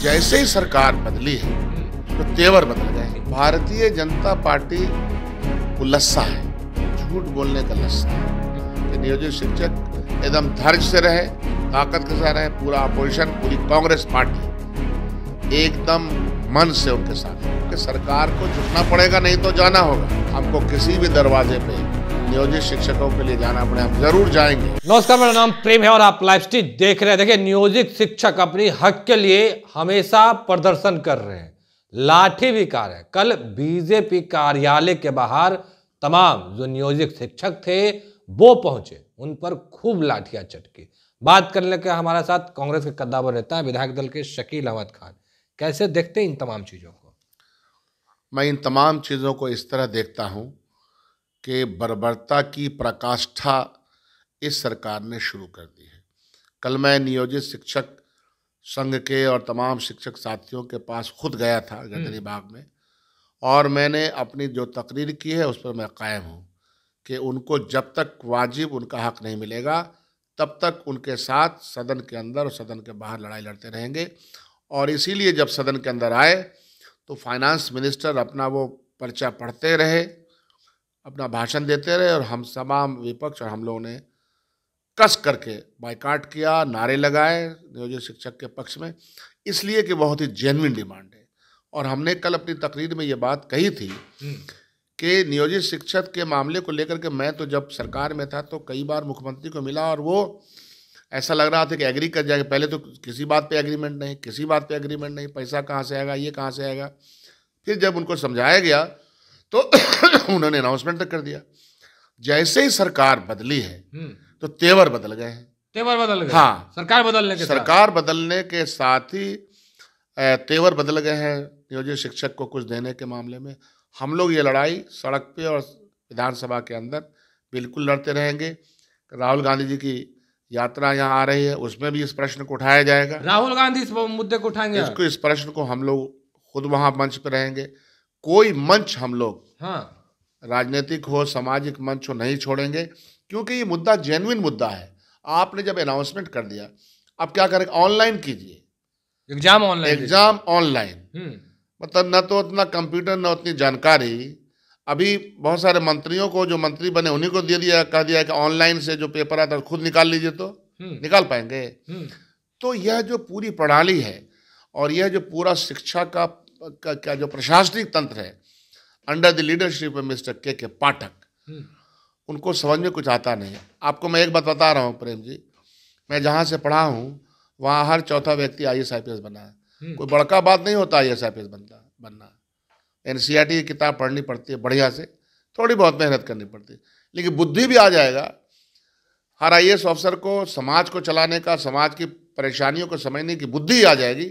जैसे ही सरकार बदली है तो तेवर बदल गए। भारतीय जनता पार्टी को लस्सा है, झूठ बोलने का लस्सा है कि नियोजित शिक्षक एकदम धैर्य से रहे, ताकत के साथ रहे। पूरा अपोजिशन, पूरी कांग्रेस पार्टी एकदम मन से उनके साथ है कि सरकार को झुकना पड़ेगा, नहीं तो जाना होगा। हमको किसी भी दरवाजे पे नियोजित शिक्षकों के लिए जाना पड़े, हम जरूर जाएंगे। नमस्कार, मेरा नाम प्रेम है और आप लाइव स्ट्रीम देख रहे हैं। देखिए, नियोजित शिक्षक अपनी हक के लिए हमेशा प्रदर्शन कर रहे हैं, लाठी भी कार है। कल बीजेपी कार्यालय के बाहर तमाम जो नियोजित शिक्षक थे वो पहुंचे, उन पर खूब लाठियां चटकी। बात करने के हमारे साथ कांग्रेस के कद्दावर नेता है, विधायक दल के शकील अहमद खान। कैसे देखते हैं इन तमाम चीजों को? मैं इन तमाम चीज़ों को इस तरह देखता हूँ कि बर्बरता की प्रकाष्ठा इस सरकार ने शुरू कर दी है। कल मैं नियोजित शिक्षक संघ के और तमाम शिक्षक साथियों के पास खुद गया था गदरी बाग में, और मैंने अपनी जो तकरीर की है उस पर मैं कायम हूँ कि उनको जब तक वाजिब उनका हक नहीं मिलेगा तब तक उनके साथ सदन के अंदर और सदन के बाहर लड़ाई लड़ते रहेंगे। और इसीलिए जब सदन के अंदर आए तो फाइनेंस मिनिस्टर अपना वो पर्चा पढ़ते रहे, अपना भाषण देते रहे, और हम तमाम विपक्ष और हम लोगों ने कस करके बायकॉट किया, नारे लगाए नियोजित शिक्षक के पक्ष में, इसलिए कि बहुत ही जेन्युइन डिमांड है। और हमने कल अपनी तकरीर में ये बात कही थी कि नियोजित शिक्षक के मामले को लेकर के मैं तो जब सरकार में था तो कई बार मुख्यमंत्री को मिला और वो ऐसा लग रहा था कि एग्री कर जाएगा। पहले तो किसी बात पे एग्रीमेंट नहीं, किसी बात पे एग्रीमेंट नहीं, पैसा कहाँ से आएगा, ये कहाँ से आएगा। फिर जब उनको समझाया गया तो उन्होंने अनाउंसमेंट तक कर दिया। जैसे ही सरकार बदली है तो तेवर बदल गए हैं। तेवर बदल गए? हाँ, सरकार बदलने के साथ ही तेवर बदल गए हैं नियोजित शिक्षक को कुछ देने के मामले में। हम लोग ये लड़ाई सड़क पे और विधानसभा के अंदर बिल्कुल लड़ते रहेंगे। राहुल गांधी जी की यात्रा यहाँ आ रही है, उसमें भी इस प्रश्न को उठाया जाएगा। राहुल गांधी इस मुद्दे को उठाएंगे? इस प्रश्न को हम लोग खुद वहाँ मंच पे रहेंगे। कोई मंच हम लोग, हाँ, राजनीतिक हो, सामाजिक मंच हो, नहीं छोड़ेंगे, क्योंकि ये मुद्दा जेन्युइन मुद्दा है। आपने जब अनाउंसमेंट कर दिया, अब क्या करें? ऑनलाइन कीजिए एग्जाम ऑनलाइन। मतलब न तो उतना कंप्यूटर न उतनी जानकारी। अभी बहुत सारे मंत्रियों को, जो मंत्री बने उन्हीं को दे दिया, कह दिया कि ऑनलाइन से जो पेपर आता है खुद निकाल लीजिए, तो निकाल पाएंगे। तो यह जो पूरी प्रणाली है और यह जो पूरा शिक्षा का जो प्रशासनिक तंत्र है under the leadership of mister के पाठक, उनको समझ में कुछ आता नहीं है। आपको मैं एक बात बता रहा हूँ प्रेम जी, मैं जहाँ से पढ़ा हूँ वहाँ हर चौथा व्यक्ति IAS IPS बना है। कोई बड़का बात नहीं होता IAS IPS बनना। NCERT की किताब पढ़नी पड़ती है बढ़िया से, थोड़ी बहुत मेहनत करनी पड़ती है, लेकिन बुद्धि भी आ जाएगा। हर IAS ऑफिसर को समाज को चलाने का, समाज की परेशानियों को समझने की बुद्धि आ जाएगी,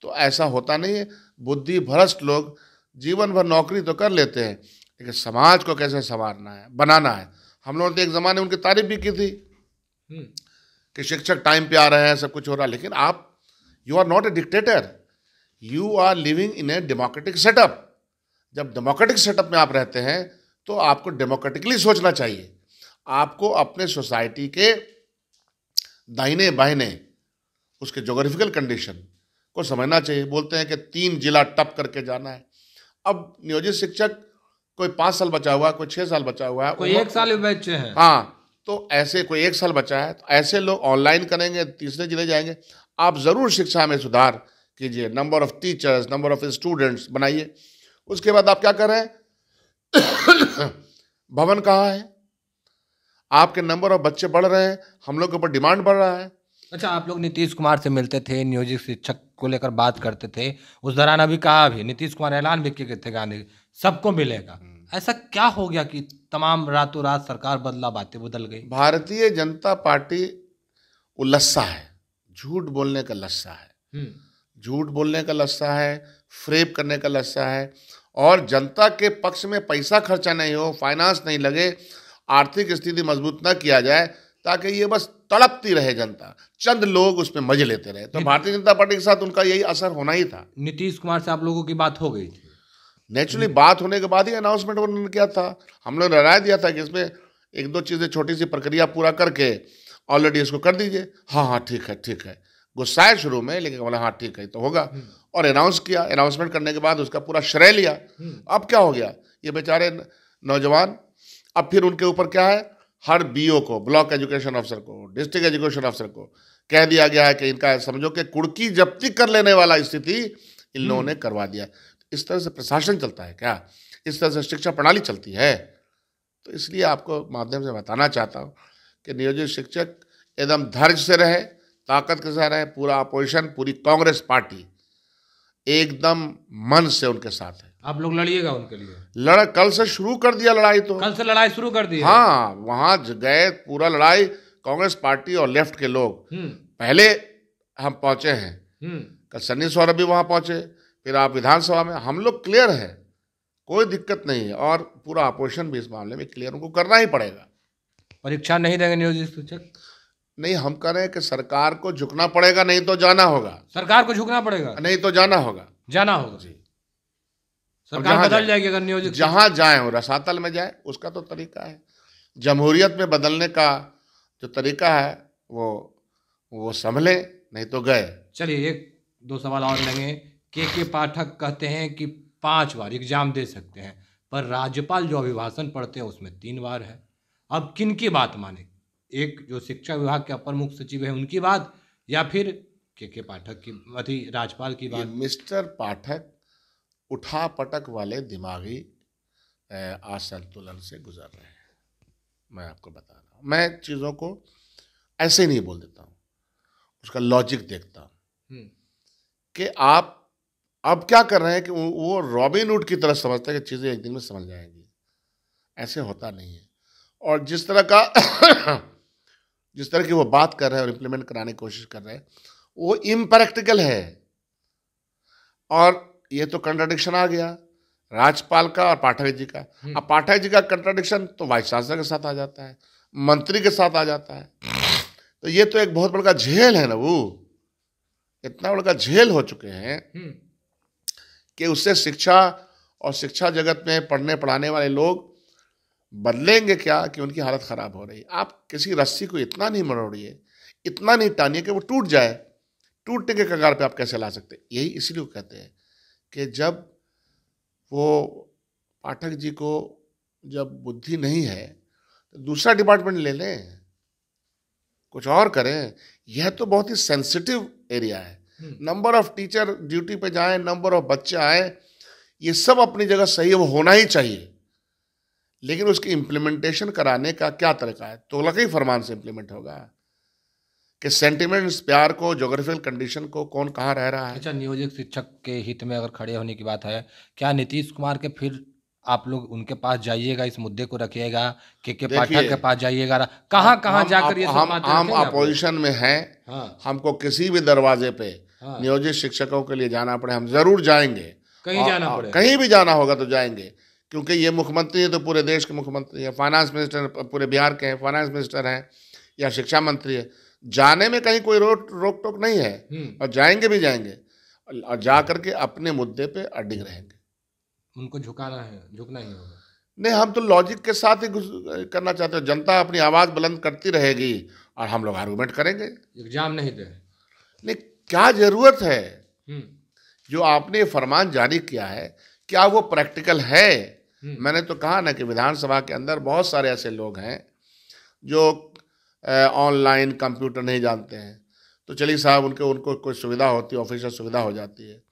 तो ऐसा होता नहीं है। बुद्धि भ्रष्ट लोग जीवन भर नौकरी तो कर लेते हैं, लेकिन समाज को कैसे संवारना है, बनाना है। हम लोगों ने एक ज़माने उनकी तारीफ भी की थी कि शिक्षक टाइम पे आ रहे हैं, सब कुछ हो रहा है, लेकिन आप, you are not a dictator, you are living in a democratic setup. जब डेमोक्रेटिक सेटअप में आप रहते हैं तो आपको डेमोक्रेटिकली सोचना चाहिए। आपको अपने सोसाइटी के दाहिने बाहिने उसके जोग्राफिकल कंडीशन को समझना चाहिए। बोलते हैं कि 3 जिला टप करके जाना है। अब नियोजित शिक्षक कोई 5 साल बचा हुआ है, कोई 6 साल बचा हुआ है, कोई 1 साल भी बचे हैं। हाँ, तो ऐसे कोई 1 साल बचा है, तो ऐसे लोग ऑनलाइन करेंगे, तीसरे जिले जाएंगे। आप ज़रूर शिक्षा में सुधार कीजिए, number of teachers, number of students बनाइए। उसके बाद आप क्या कर रहे हैं? भवन कहाँ है? आपके नंबर ऑफ बच्चे बढ़ रहे हैं, हम लोग के ऊपर डिमांड बढ़ रहा है। अच्छा, आप लोग नीतीश कुमार से मिलते थे, नियोजित शिक्षक को लेकर बात करते थे, उस दौरान अभी कहा भी नीतीश कुमार ऐलान भी किए थे गांधी सबको मिलेगा। ऐसा क्या हो गया कि तमाम रातों रात सरकार बदला, बातें बदल गई? भारतीय जनता पार्टी वो लस्सा है, झूठ बोलने का लस्सा है। झूठ बोलने का लस्सा है, फ्रेब करने का लस्सा है, और जनता के पक्ष में पैसा खर्चा नहीं हो, फाइनेंस नहीं लगे, आर्थिक स्थिति मजबूत ना किया जाए, ताकि ये बस तड़पती रहे जनता, चंद लोग उसमें मजे लेते रहे। तो भारतीय जनता पार्टी के साथ उनका यही असर होना ही था। नीतीश कुमार से आप लोगों की बात हो गई थी? नेचुरली बात होने के बाद ही अनाउंसमेंट उन्होंने किया था। हम लोग ने राय दिया था कि इसमें 1-2 चीज़ें, छोटी सी प्रक्रिया पूरा करके ऑलरेडी इसको कर दीजिए। हाँ, ठीक है। गुस्साए शुरू में, लेकिन बोला हाँ ठीक है तो होगा, और अनाउंस किया। अनाउंसमेंट करने के बाद उसका पूरा श्रेय लिया। अब क्या हो गया, ये बेचारे नौजवान, अब फिर उनके ऊपर क्या है, हर बीओ को, ब्लॉक एजुकेशन अफसर को, डिस्ट्रिक्ट एजुकेशन अफसर को कह दिया गया है कि इनका समझो कि कुर्की जब्ती कर लेने वाला स्थिति इन लोगों ने करवा दिया। इस तरह से प्रशासन चलता है क्या? इस तरह से शिक्षा प्रणाली चलती है? तो इसलिए आपको माध्यम से बताना चाहता हूँ कि नियोजित शिक्षक एकदम धैर्य से रहे, ताकत के साथ रहे। पूरा अपोजिशन, पूरी कांग्रेस पार्टी एकदम मन से उनके साथ है। आप लोग लड़िएगा उनके लिए? कल से शुरू कर दिया लड़ाई। तो कल से लड़ाई शुरू कर दी? हाँ, वहां गए, पूरा लड़ाई कांग्रेस पार्टी और लेफ्ट के लोग। पहले हम पहुंचे हैं, कल सन्नी सौरभ भी वहां पहुंचे, फिर आप विधानसभा में, हम लोग क्लियर है, कोई दिक्कत नहीं है। और पूरा अपोजिशन भी इस मामले में क्लियर, उनको करना ही पड़ेगा। परीक्षा नहीं देंगे नियोजित शिक्षक? नहीं, हम कह रहे हैं कि सरकार को झुकना पड़ेगा, नहीं तो जाना होगा। सरकार को झुकना पड़ेगा, नहीं तो जाना होगा। जाना होगा जी। सरकार बदल जाएगी अगर नियोजित, जहां जाए हो, रसातल में जाए, उसका तो तरीका है। जमहूरियत में बदलने का जो तरीका है वो संभले, नहीं तो गए। चलिए एक दो सवाल और लेंगे। के पाठक कहते हैं कि 5 बार एग्जाम दे सकते हैं, पर राज्यपाल जो अभिभाषण पढ़ते हैं उसमें 3 बार है। अब किन की बात माने? एक जो शिक्षा विभाग के अपर मुख्य सचिव है उनकी बात, या फिर के पाठक की, राज्यपाल की बात? मिस्टर पाठक उठा पटक वाले दिमागी असंतुलन से गुजर रहे हैं। मैं आपको बता रहा हूँ, मैं चीज़ों को ऐसे नहीं बोल देता हूँ, उसका लॉजिक देखता हूँ कि आप अब क्या कर रहे हैं कि वो रॉबिन हुड की तरह समझते हैं कि चीज़ें एक दिन में समझ जाएंगी। ऐसे होता नहीं है। और जिस तरह की वो बात कर रहे हैं और इम्प्लीमेंट कराने की कोशिश कर रहे हैं, वो इम्प्रैक्टिकल है। और ये तो कंट्राडिक्शन आ गया राज्यपाल का और पाठक जी का। अब पाठक जी का कंट्राडिक्शन तो वाइस चांसलर के साथ आ जाता है, मंत्री के साथ आ जाता है। तो ये तो एक बहुत बड़ा झेल है ना, वो इतना बड़ा झेल हो चुके हैं कि उससे शिक्षा और शिक्षा जगत में पढ़ने पढ़ाने वाले लोग बदलेंगे क्या कि उनकी हालत खराब हो रही है। आप किसी रस्सी को इतना नहीं मरोड़िए, इतना नहीं टानिए कि वो टूट जाए। टूटने के कगार पे आप कैसे ला सकते? यही इसलिए कहते हैं कि जब वो पाठक जी को जब बुद्धि नहीं है तो दूसरा डिपार्टमेंट ले लें, कुछ और करें। यह तो बहुत ही सेंसिटिव एरिया है। नंबर ऑफ टीचर ड्यूटी पे जाएं, नंबर ऑफ बच्चे आए, ये सब अपनी जगह सही है, वो होना ही चाहिए। लेकिन उसकी इम्प्लीमेंटेशन कराने का क्या तरीका है? तोलकी फरमान से इम्प्लीमेंट होगा कि सेंटिमेंट्स, प्यार को, ज्योग्राफिकल कंडीशन को, कौन कहाँ रह रहा है। अच्छा, नियोजित शिक्षक के हित में अगर खड़े होने की बात है, क्या नीतीश कुमार के फिर आप लोग उनके पास जाइएगा, इस मुद्दे को रखिएगा, के पाठक के पास जाइएगा, कहाँ जाकर ये हम अपोजिशन में हैं। हाँ। हमको किसी भी दरवाजे पे नियोजित शिक्षकों के लिए जाना पड़े, हम जरूर जाएंगे। कहीं जाना पड़े, कहीं भी जाना होगा तो जाएंगे, क्योंकि ये मुख्यमंत्री है तो पूरे देश के मुख्यमंत्री है, फाइनेंस मिनिस्टर पूरे बिहार के हैं, फाइनेंस मिनिस्टर हैं या शिक्षा मंत्री है। जाने में कहीं कोई रोक टोक नहीं है, और जाएंगे भी जाएंगे, और जा करके अपने मुद्दे पे अडिग रहेंगे। उनको झुकाना है, झुकना ही होगा। नहीं, हम तो लॉजिक के साथ ही करना चाहते हैं। जनता अपनी आवाज़ बुलंद करती रहेगी और हम लोग आर्गूमेंट करेंगे। एग्जाम नहीं दे, नहीं, क्या जरूरत है? जो आपने फरमान जारी किया है, क्या वो प्रैक्टिकल है? मैंने तो कहा ना कि विधानसभा के अंदर बहुत सारे ऐसे लोग हैं जो ऑनलाइन कंप्यूटर नहीं जानते हैं, तो चलिए साहब उनको कोई सुविधा होती है, ऑफिशियल सुविधा हो जाती है।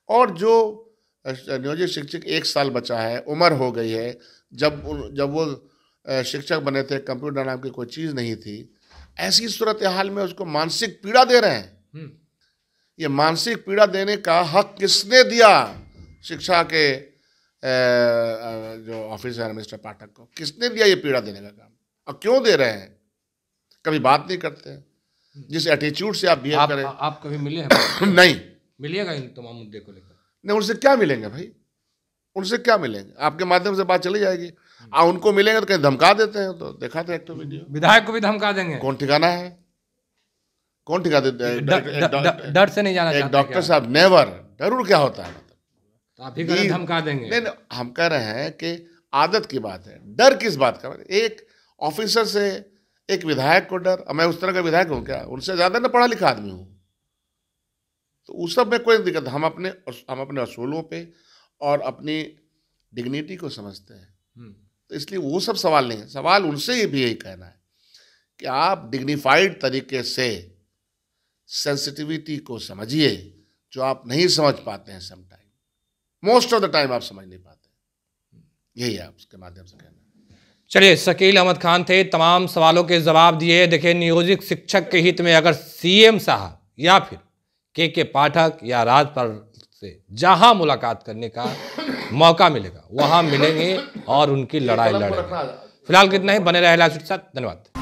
और जो नियोजित शिक्षक 1 साल बचा है, उम्र हो गई है, जब वो शिक्षक बने थे कंप्यूटर नाम की कोई चीज़ नहीं थी, ऐसी सूरत हाल में उसको मानसिक पीड़ा दे रहे हैं। ये मानसिक पीड़ा देने का हक किसने दिया? शिक्षा के जो ऑफिसर है मिस्टर पाठक को किसने दिया ये पीड़ा देने का काम? और क्यों दे रहे हैं? कभी बात नहीं करते हैं। जिस एटीट्यूड से आप बिहेव करें। आप कभी मिले हैं? नहीं मिलिएगा इन तमाम मुद्दे को लेकर? नहीं, उनसे क्या मिलेंगे भाई, उनसे क्या मिलेंगे? आपके माध्यम से बात चली जाएगी। उनको मिलेंगे तो कहीं धमका देते हैं, तो देखा था एक तो वीडियो, विधायक को भी धमका देंगे। कौन ठिकाना है? कौन ठिका देते हैं? डर से नहीं जाना चाहते? एक डॉक्टर साहब नेवर, जरूर क्या होता है मतलब, तो आप ही धमका देंगे? नहीं, हम कह रहे हैं कि आदत की बात है, डर किस बात का? एक ऑफिसर से एक विधायक को डर? मैं उस तरह का विधायक हूँ क्या? उनसे ज्यादा ना पढ़ा लिखा आदमी हूँ। तो उस सब में कोई दिक्कत, हम अपने असूलों पे और अपनी डिग्निटी को समझते हैं। तो इसलिए वो सब सवाल नहीं है, सवाल उनसे भी यही कहना है कि आप डिग्निफाइड तरीके से सेंसिटिविटी को समझिए, जो आप नहीं समझ पाते हैं sometime, most of the time आप समझ नहीं पाते। यही है उसके माध्यम से कहना। चलिए, शकील अहमद खान थे, तमाम सवालों के जवाब दिए। देखिए, नियोजित शिक्षक के हित में अगर सीएम साहब या फिर के पाठक या राजपाल से जहां मुलाकात करने का मौका मिलेगा वहां मिलेंगे और उनकी लड़ाई लड़ेंगे। फिलहाल कितना ही, बने रहे लाइव के साथ। धन्यवाद।